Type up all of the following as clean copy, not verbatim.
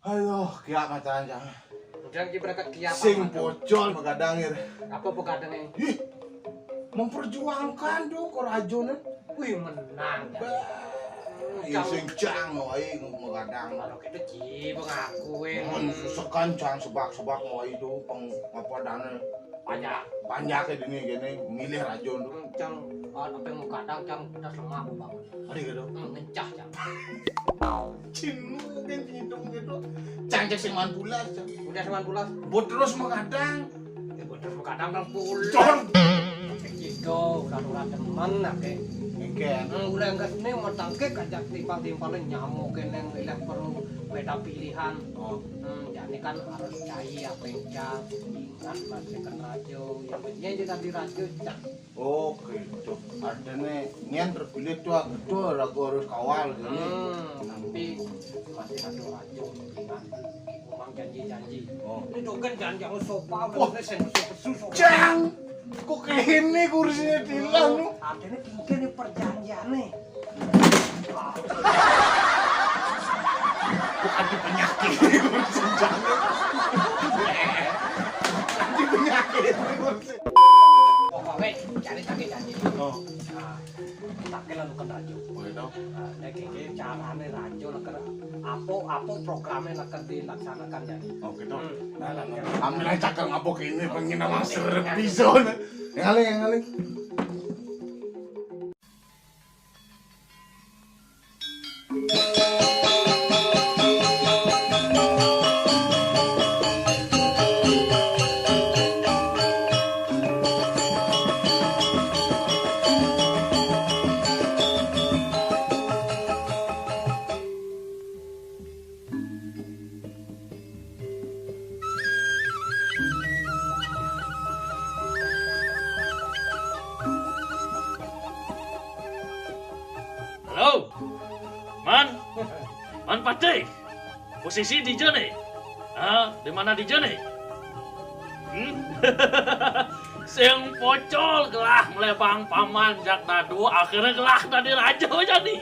Aduh, kiak matanya. Udah berangkat kiat. Sing pocol begadangir. Apa begadangnya? Ih, memperjuangkan dong korajone. Wih menang. Iya sing cang wae begadang. Kalau gitu cibeng aku Sekan cang sebak-sebak wae itu peng apa dana banyak ini gini milih rajon tuh. Cang apa yang kadang cang udah lemah aku bangun. Ada gitu. Ngencah cang. Cinu kan hidung gitu. Cang cek 90 cang. Udah 90. Buat terus mengadang. Udah kadang 60. Cong. Gitu, udah teman oke. Engken. Udah enggak sini mau tangke kajak timpal-timpalnya nyamuk yang lihat perlu beda pilihan. Oh. Jadi kan harus cai apa yang cang ingat pastikan radio yang penting aja tadi radio cang. Oke, cok. Artinya nyen terpilih tuh gitu aku harus kawal gini. Tapi masih ada radio pilihan. Umang janji-janji. Oh. Ini tuh kan jangan sopa udah susu. Cang. Kok kayak ini kursinya tilang lu? Artinya tiga nih perjanjian nih. Bukan di penyakit kursi jangan. Di penyakit kursi. Pokoknya cari tagih janji. Oh. Nah, kita lalu ke radio. Boleh dong. Nah, kayak caranya radio leker apa programnya leker dilaksanakan jadi. Oke dong. Nah, Ambil aja cakal ngapok ini pengen nama serem bison. Yang kali. Halo, Man Patik, posisi di Jone, di mana di Jone? Sing pocol gelah melebang paman jak dadu akhirnya gelah tadi raja jadi.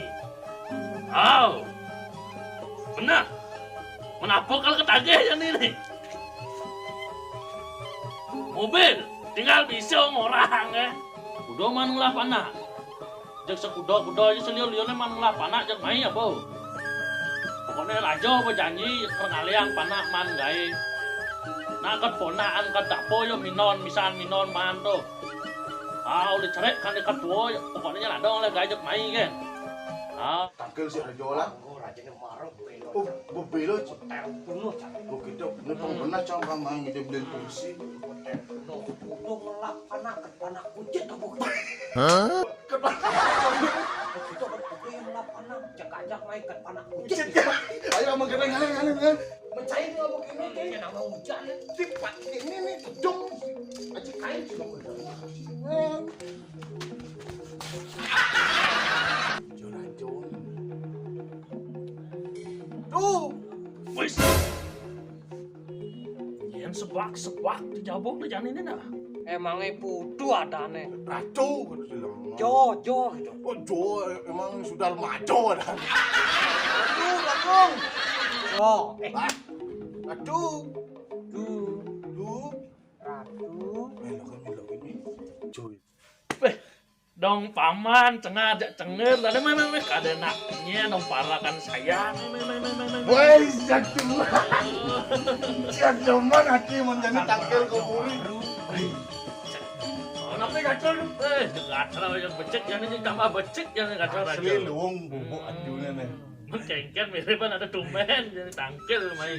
Oh, benar. Menapa kalau ketagih jadi nih? Mobil tinggal bisa ngorang udah manulah panah. Jak sekuda-kuda aja seliu-liunya manulah panak jak main ya bo. Pokoknya raja berjanji kengaliang panak man gae. Nah kan ponaan kan tak poyo minon misan minon man tuh. Udah cerek kan dekat tua pokoknya ladong lah gae jak main kan. Tangkel si rajo lah. rajanya marah belok. Oh, bebelo cok. Hotel penuh cari. Oh gitu. Nutong benar cok kamu yang ide beli kursi. Hotel penuh. Udah ngelap panak kucing apa gitu. Itu kan pokoknya yang ngelap panak. Cek main ke panak kucing. Ayo sama kita ngalir. Mencair nggak mau ini kayaknya nama hujan ya. Tipat ini nih dong. Aja kain juga Jorajon. Tuh. Wis. Yang sebak dijabok di jalan ini nah. Emangnya putu adane. Raco kan bilang. Jo gitu. Oh Jo emang sudah maco ada. Aduh. Aduh. Duh. Ratu. Melok ini. Joy. Dong paman cengar tadi mana kada naknya dong parakan saya. Woi, jatuh man hati menjadi tangkel keburi. Kenapa gacor? Gacor yang becek yang ini tambah becek yang gacor aja. Asli luung bubuk anjunya nih. Kengken miripan ada tumen jadi tangkel main.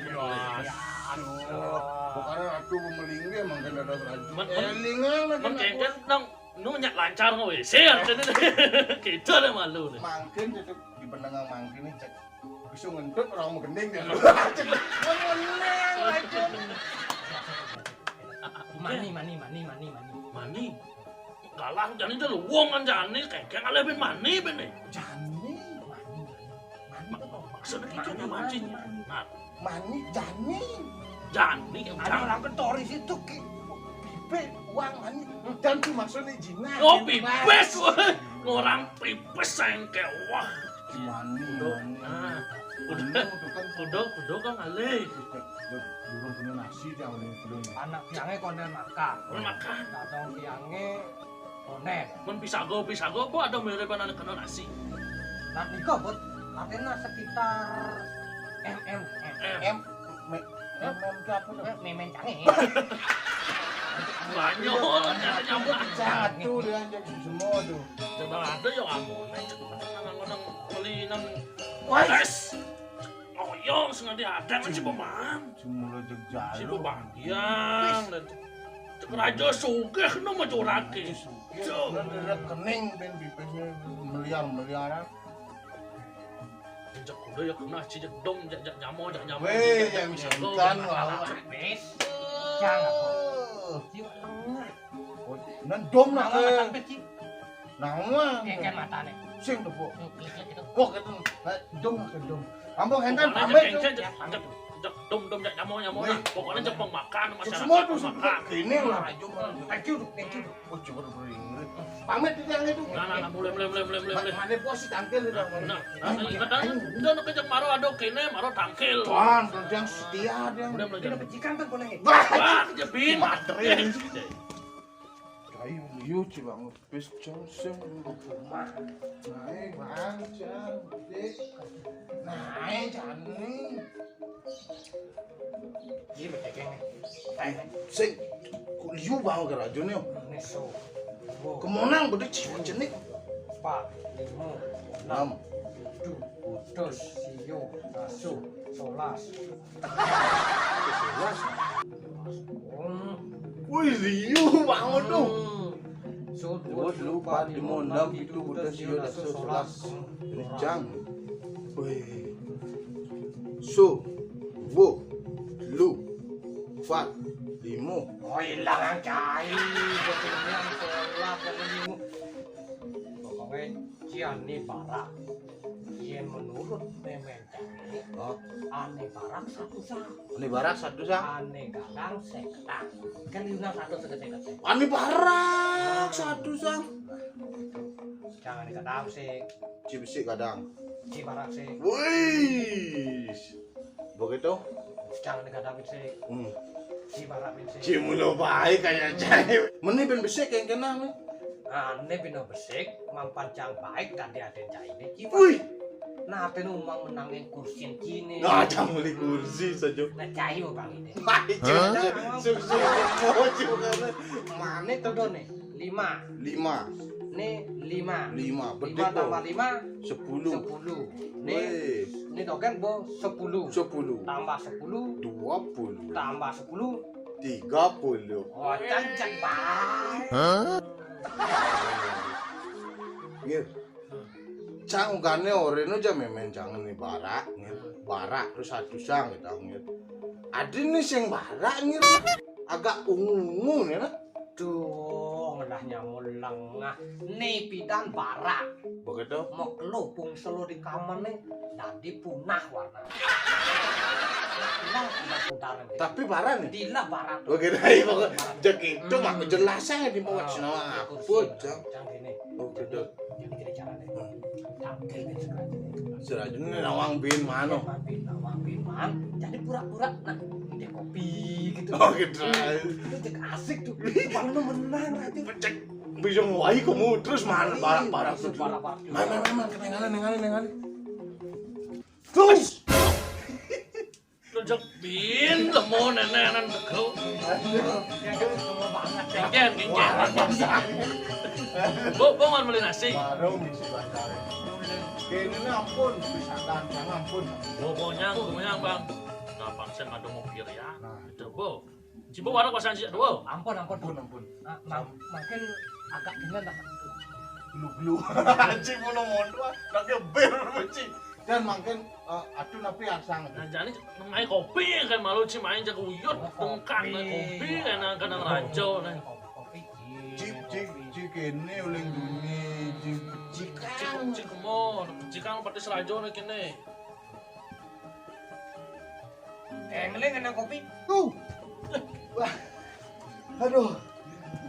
Bukan aku memelinggi emang kan ada raju. Men kengken dong nunyak lancar nggak wes share jadi kita ada malu nih. Mangkin cocok di pendengar mangkin nih cek. Bisa ngentut orang mau gending dia. Mani. Kalah jadi itu luang kan jani kengken alebin mani bener. Jani. Maksudnya itu nya mancing. Nah, Mani jani. jani yang Ada orang ketoris itu ki. Pipe uang mani. Dan tuh maksudnya jina. oh pipes weh. Orang pipes sayang kayak wah. Mani. Nah, Kudo kan alih. Burung punya nasi jangan belum. Anak piange konen makan. Makan. Kadang piange konen. Men pisago apa ada miripan anak kena nasi. Nah nika bot artinya sekitar mm memen cange. Banyak nyamuk Sangat tuh dia jadi semua tuh. coba ada yang amun kadang-kadang beli nang Wah, es oyong sengaja ada kan si Bambang semua si jejak. Bambang dan cek raja sugih no majorake Udah kening ben bibirnya miliaran. cek kuda ya kena cik dong jak nyamo Weh, yang sentan lah. Wis. Jangan kok. Cium tengah. Nan dom nak Nama ke. sampai ci. Nama. Kayak matane. Sing tuh, Bu. Gitu. Wah, gitu. Dom nak ke dom. Ambong hentan pokoknya pamit tuh. cek dom jak nyamo lah pokoknya cek makan masyarakat Semua tuh makan gini lah aja. Thank you. Oh, coba beri. Pamit itu yang itu. nah mulai Mana bos si tangkil itu. nah kadang udah nak kejak maro ado kene maro tangkil Tuan, yang setia dia. udah Ini mulai pecikan kan boleh. wah kejepin Materin. Kayu liu coba ngepis josem. Naik bang, cantik. Naik cantik. Ini pecikan. Sing, kok liu bang ke rajunnya? Ini so. Kemonang gede cium jenik. 4, 5, 6. 7, 8, siyo, asu, 11. Wih, liu banget tuh. So, 2, 4, 5, 6, 7, 8, 9, 10, 11. Ini jam. Wih. So, 2, 4, 5. Oh, hilang ang cai. Betulnya ang sholat dan lima. Pokoknya cian nih barak. Yang menurut memen cai. Oh, Aneh barak satu sah. ini barak satu sang. Aneh gadang seketang. Kan liuna satu seketek. Ini barak satu sang. Jangan gadang sek. Cibisi kadang. Ci barak sek. Wih. Begitu? Jangan gadang sek. Ci barak sek. Cimulo baik kayak cai. Meni ben besek yang kena nih. Aneh bina besek. Mampancang baik tadi ada cai ini. Ci Wih. Nah, apa umang menangin kursi kini? Nah, jangan beli kursi saja. Nah, cai mau bang ini. Susu juga. Mana itu dong nih? 5. 5. Nih 5. 5. 5 tambah 5 10. 10. Nih token bo 10. 10. Tambah 10 20. tambah 10. 30. Oh, cancang bang. Ngir. Cang gane oreno aja memen jangan nih barak, ngir. Barak terus satu sang kita ngir. Ada nih sing barak ngir. Agak ungu nih lah. Duh, ngedahnya mulengah. Nih pidan barak. Begitu. Mau kelupung selo di kamar nih. Dadi punah warna. Nah, putaran. Tapi barak nih. Dila barak. Oke deh, pokok jak itu mah jelasnya di bawah sinawa. Apa jang? Jang ini. Oke deh. Jadi kita caranya. Tangkel bin sekarang. Serajune nawang bin mano. Nawang bin man. Jadi pura-pura nah ide kopi gitu. Oke deh. Itu cek asik tuh. Paling menang nanti. Cek bisa ngwai kamu terus mana barak-barak tuh. Barak-barak. Man, nengali. Terus. Tunjuk bin lemon nenek kau genggen bu mau beli nasi Baru misi bandara. Ini ampun, bisa jangan ampun. Bonyang bang nah bangsa ngadu mau kiri ya itu bu cibu warna kosan sih dua Ampun. Ampun. Makin agak gimana dah. Blu. Anjing mau mondua, lagi ber benci. Dan makin atuh napi asang. nah jadi main kopi kan malu sih main jago uyut tungkang main kopi kan kadang rajo nah Kopi. Cik ini uling dunia, pecikan. cik mo cikan pati serajo nih kene Ngeleng kena kopi. Wah, aduh,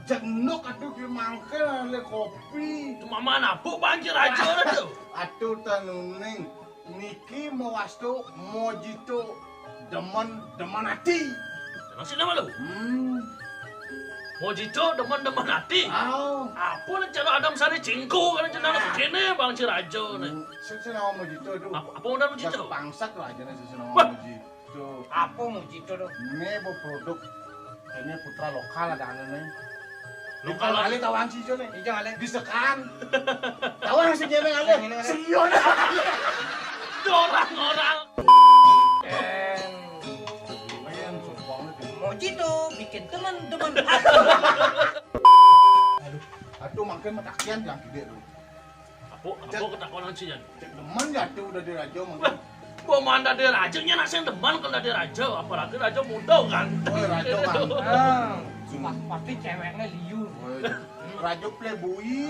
jenuk atuh ke mangkel le kopi. cuma mana bu banjir rajo tuh Atuh tanuning niki mewastu mojito demen hati. Nasi nama lu. Mojito demen-demen hati. Apa nih cara Adam Sari cingku kan cenah begini Bang Cirajo nih. Senawa mojito itu. Apa udah Mojito? Pangsak lah aja nih senawa Wah. mojito. Apa mojito tuh? Ini bu produk ini putra lokal ada nih. Lokal kali tawang sih nih. Ijo ale. Disekan. Tawang sih jeneng ale. Sion. orang-orang. Lumayan sombong nih. Mojito bikin teman-teman. Aduh makin matakian yang gede tuh. Apa ketakutan sih Jan? Cek demen ya tuh udah di raja mungkin. Gua manda di raja nya nasi demen kalau di raja, apalagi raja muda kan. Oh raja kan. Pasti ceweknya liur. Raja playboy.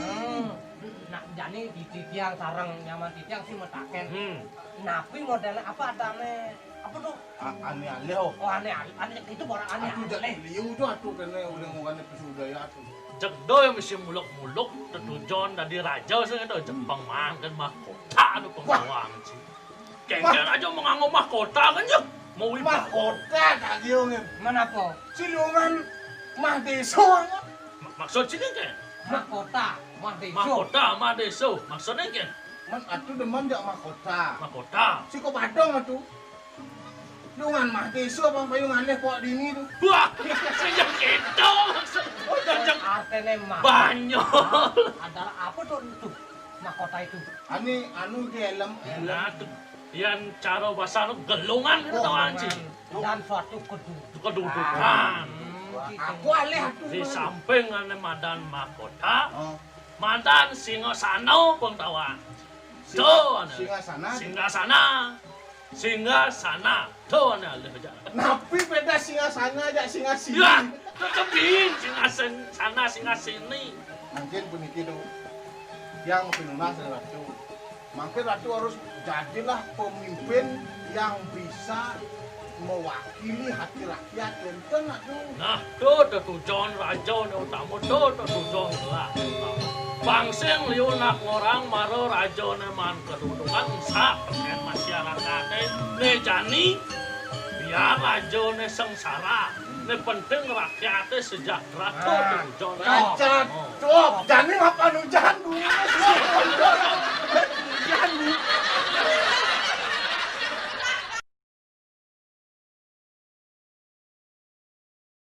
Nah, jadi di titiang sarang nyaman titiang sih metaken. Hmm. Napi modelnya apa adane? Apa tuh? Aneh-aneh oh. Oh aneh itu orang aneh. Aduh jadi liu tuh atuh kena uling-ulingan pesudaya tuh. Cek doy mesti muluk-muluk tetujon dari raja sih itu Jepang mangkan mahkota anu pengawang sih. Kengken aja menganggap mahkota kan ya. Mau Mahkota tak giungin. Mana po? Silungan mah deso. Maksud sini kan? Mahkota, Mahkota, mah deso. Maksudnya kan? Man atuh demen jak mahkota. Mahkota. Si kok padong atuh. Lungan mah deso bang payung aneh kok dini tuh. Wah, sejak itu sejak artene mah. banyak. Adalah apa tuh itu? Mahkota itu. Ani anu di helm. Nah, yang cara bahasa lu gelungan itu tawang sih. Dan suatu Kedudukan. Aku alih atuh. Di samping ane madan mahkota, Oh. mantan Singasana pengtawang. Tuh, singa sana, tuh ane alih aja. Napi beda singa sana aja singa sini. Ya, tetepin singa sana, singa sini. Mungkin puniki tuh yang pinunas ratu. Mungkin ratu harus jadilah pemimpin yang bisa mewakili hati rakyat enten atuh. Nah, tuh tujuan raja nih utama tuh tujuan lah. Bangsing liunak orang maro raja nih man kedudukan sak dengan masyarakatnya nih jani biar raja nih sengsara. Nih penting rakyatnya sejahtera tuh tujuan. Raja, tuh, jani apa nu jandu? Jandu.